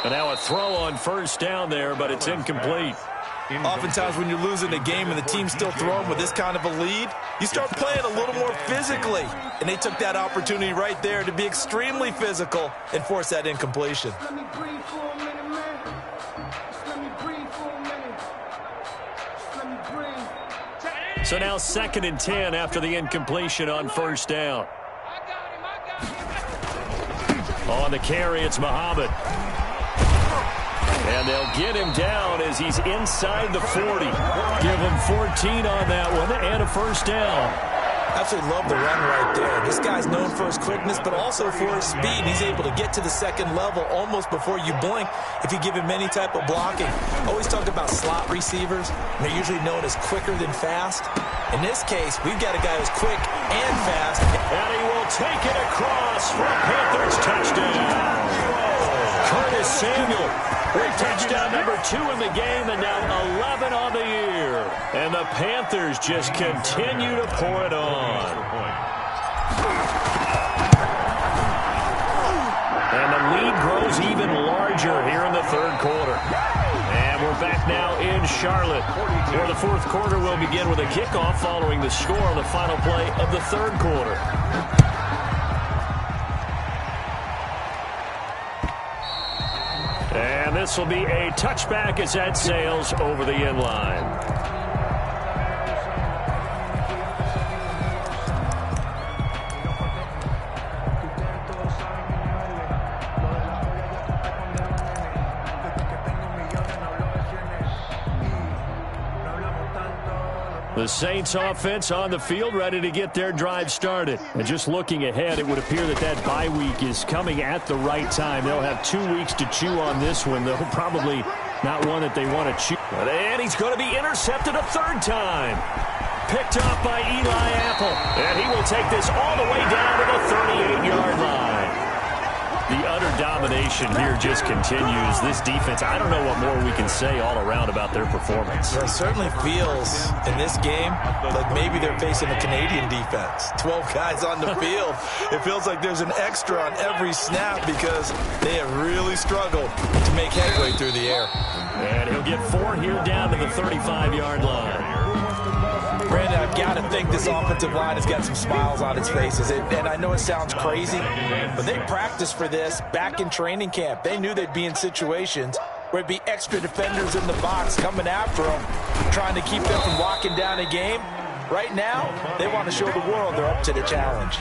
Speaker 1: And now a throw on 1st down there, but it's incomplete.
Speaker 2: Oftentimes when you're losing a game and the team's still throwing with this kind of a lead, you start playing a little more physically. And they took that opportunity right there to be extremely physical and force that incompletion.
Speaker 1: So now 2nd and 10 after the incompletion on 1st down. On the carry, it's Muhammad. And they'll get him down as he's inside the 40. Give him 14 on that one and a 1st down.
Speaker 2: Absolutely love the run right there. This guy's known for his quickness, but also for his speed. He's able to get to the 2nd level almost before you blink if you give him any type of blocking. Always talk about slot receivers. They're usually known as quicker than fast. In this case, we've got a guy who's quick and fast.
Speaker 1: And he will take it across for a Panthers touchdown. Curtis Samuel with touchdown number 2 in the game and now 11 on the year. And the Panthers just continue to pour it on. And the lead grows even larger here in the 3rd quarter. And we're back now in Charlotte, where the 4th quarter will begin with a kickoff following the score on the final play of the 3rd quarter. And this will be a touchback as that sails over the end line. The Saints offense on the field, ready to get their drive started. And just looking ahead, it would appear that bye week is coming at the right time. They'll have 2 weeks to chew on this one, though probably not one that they want to chew. And he's going to be intercepted a third time. Picked off by Eli Apple. And he will take this all the way down to the 38-yard line. The utter domination here just continues. This defense, I don't know what more we can say all around about their performance.
Speaker 2: Well, it certainly feels in this game like maybe they're facing a Canadian defense. 12 guys on the field. It feels like there's an extra on every snap because they have really struggled to make headway through the air.
Speaker 1: And he'll get 4 here down to the 35-yard line.
Speaker 2: Brandon, I've got to think this offensive line has got some smiles on its faces. And I know it sounds crazy, but they practiced for this back in training camp. They knew they'd be in situations where it'd be extra defenders in the box coming after them, trying to keep them from walking down a game. Right now, they want to show the world they're up to the challenge.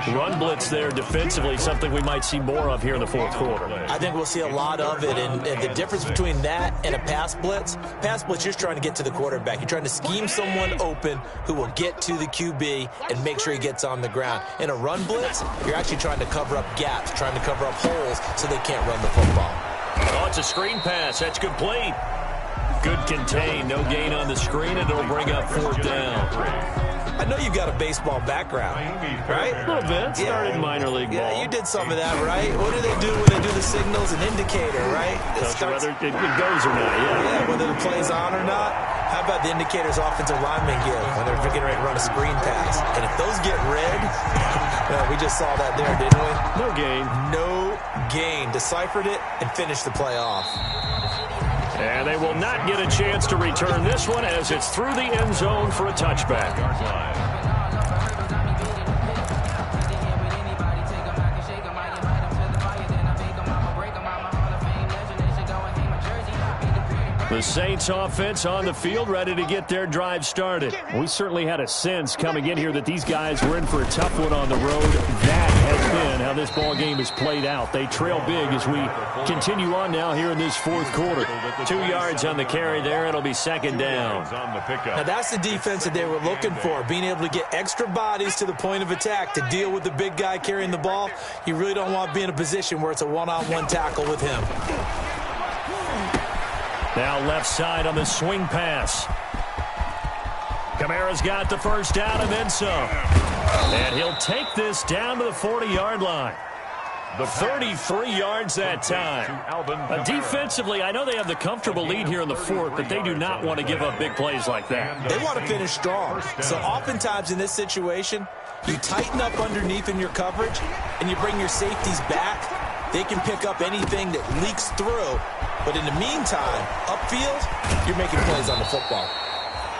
Speaker 1: Run blitz there defensively, something we might see more of here in the fourth quarter.
Speaker 2: I think we'll see a lot of it, and the difference between that and a pass blitz, you're trying to get to the quarterback. You're trying to scheme someone open who will get to the QB and make sure he gets on the ground. In a run blitz, you're actually trying to cover up gaps, trying to cover up holes so they can't run the football.
Speaker 1: Oh, it's a screen pass. That's complete. Good contain, no gain on the screen, and it'll bring up fourth down.
Speaker 2: I know you've got a baseball background, right?
Speaker 1: A little bit. Started minor league ball.
Speaker 2: Yeah, you did some of that, right? What do they do when they do the signals? An indicator, right?
Speaker 1: Whether it goes or not,
Speaker 2: yeah, whether the play's on or not. How about the indicators offensive linemen give when they're getting ready to run a screen pass? And if those get red, we just saw that there, didn't we?
Speaker 1: No gain.
Speaker 2: No gain. Deciphered it and finished the play off.
Speaker 1: And they will not get a chance to return this one as it's through the end zone for a touchback. The Saints offense on the field, ready to get their drive started. We certainly had a sense coming in here that these guys were in for a tough one on the road. That has been how this ball game is played out. They trail big as we continue on now here in this fourth quarter. 2 yards on the carry there. It'll be second down.
Speaker 2: Now that's the defense that they were looking for, being able to get extra bodies to the point of attack to deal with the big guy carrying the ball. You really don't want to be in a position where it's a one-on-one tackle with him.
Speaker 1: Now left side on the swing pass. Kamara's got the first down and then some. And he'll take this down to the 40-yard line. The 33 yards that time. Defensively, I know they have the comfortable lead here in the fourth, but they do not want to give up big plays like that.
Speaker 2: They want to finish strong. So oftentimes in this situation, you tighten up underneath in your coverage, and you bring your safeties back. They can pick up anything that leaks through. But in the meantime, upfield, you're making plays on the football.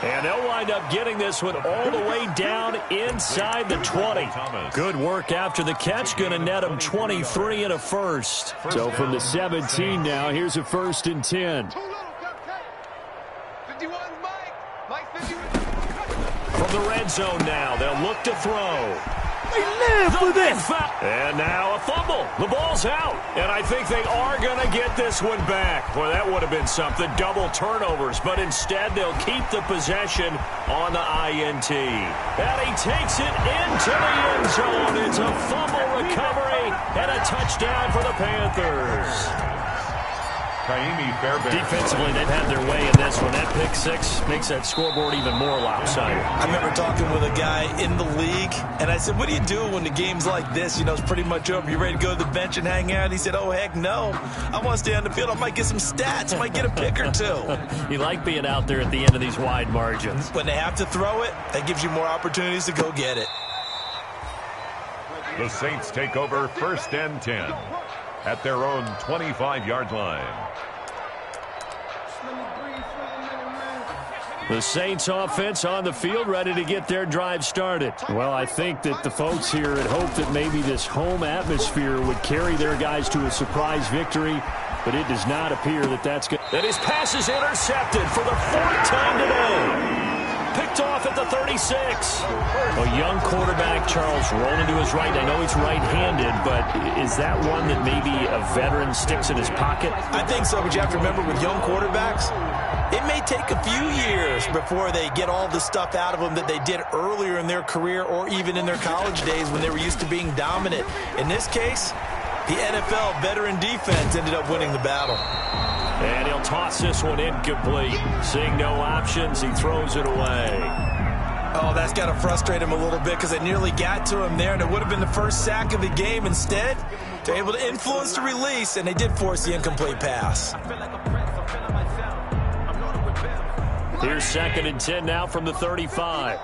Speaker 1: And they'll wind up getting this one all the way down inside the 20. Good work after the catch. Going to net them 23 and a first. So from the 17 now, here's a 1st and 10. From the red zone now, they'll look to throw.
Speaker 8: They live for this.
Speaker 1: And now a fumble. The ball's out. And I think they are going to get this one back. Boy, that would have been something. Double turnovers. But instead, they'll keep the possession on the INT. And he takes it into the end zone. It's a fumble recovery and a touchdown for the Panthers. Defensively, they've had their way in this one. That pick six makes that scoreboard even more lopsided.
Speaker 2: I remember talking with a guy in the league, and I said, what do you do when the game's like this? You know, it's pretty much over. You ready to go to the bench and hang out? He said, oh, heck no. I want to stay on the field. I might get some stats. I might get a pick or two.
Speaker 1: You like being out there at the end of these wide margins.
Speaker 2: When they have to throw it, that gives you more opportunities to go get it.
Speaker 3: The Saints take over 1st and 10 at their own 25-yard line.
Speaker 1: The Saints offense on the field, ready to get their drive started. Well, I think that the folks here had hoped that maybe this home atmosphere would carry their guys to a surprise victory, but it does not appear that that's good. And his pass is intercepted for the 4th time today. Picked off at the 36. A young quarterback, Charles, rolling to his right. I know he's right-handed, but is that one that maybe a veteran sticks in his pocket?
Speaker 2: I think so, but you have to remember with young quarterbacks, It may take a few years before they get all the stuff out of them that they did earlier in their career or even in their college days when they were used to being dominant. In this case, the NFL veteran defense ended up winning the battle.
Speaker 1: And he'll toss this one incomplete. Seeing no options, he throws it away.
Speaker 2: Oh, that's got to frustrate him a little bit because they nearly got to him there, and it would have been the first sack of the game. Instead, they're able to influence the release, and they did force the incomplete pass.
Speaker 1: Here's 2nd and 10 now from the 35.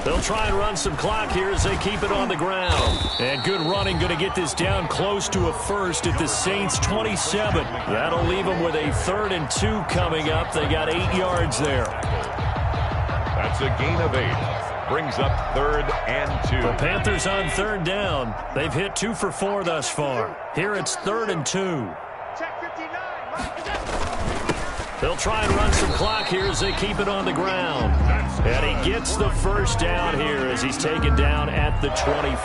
Speaker 1: They'll try and run some clock here as they keep it on the ground. And good running, going to get this down close to a first at the Saints' 27. That'll leave them with a 3rd and 2 coming up. They got 8 yards there.
Speaker 3: That's a gain of 8. Brings up 3rd and 2.
Speaker 1: The Panthers on 3rd down. They've hit 2 for 4 thus far. Here it's 3rd and 2. They'll try and run some clock here as they keep it on the ground. And he gets the first down here as he's taken down at the 24.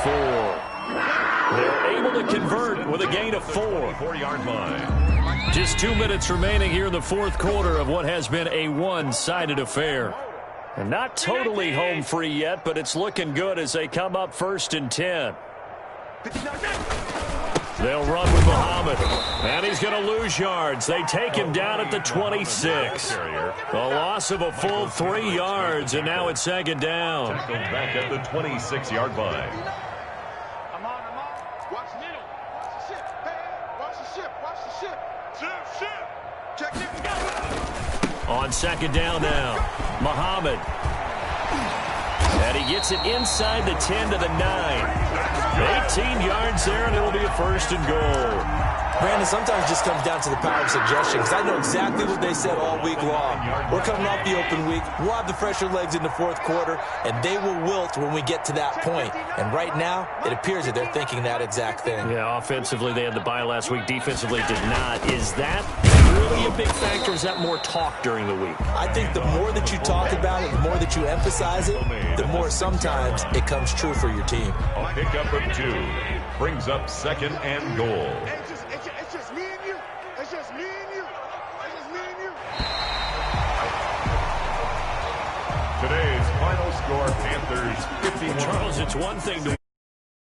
Speaker 1: They're able to convert with a gain of 4.
Speaker 3: 4-yard line.
Speaker 1: Just 2 minutes remaining here in the 4th quarter of what has been a one-sided affair. And not totally home free yet, but it's looking good as they come up 1st and 10. They'll run with Muhammad, and he's going to lose yards. They take him down at the 26. A loss of a full 3 yards, and now it's 2nd down.
Speaker 3: Tackled back at the 26-yard line.
Speaker 7: Watch the middle. Watch the ship. Hey, watch the ship. Watch the ship. Ship. Check it.
Speaker 1: On 2nd down now, Muhammad. And he gets it inside the 10 to the 9. 18 yards there, and it'll be a 1st and goal.
Speaker 2: Brandon, sometimes it just comes down to the power of suggestion, because I know exactly what they said all week long. We're coming off the open week. We'll have the fresher legs in the 4th quarter, and they will wilt when we get to that point. And right now, it appears that they're thinking that exact thing.
Speaker 1: Yeah, offensively, they had the bye last week. Defensively, did not. Is that really a big factor? Is that more talk during the week?
Speaker 2: I think the more that you talk about it, the more that you emphasize it, the more sometimes it comes true for your team.
Speaker 3: A pickup of 2 brings up 2nd and goal.
Speaker 7: It's just me and you. It's just me and you. It's just me and you.
Speaker 3: Today's final score, Panthers 51.
Speaker 1: Charles, it's one thing to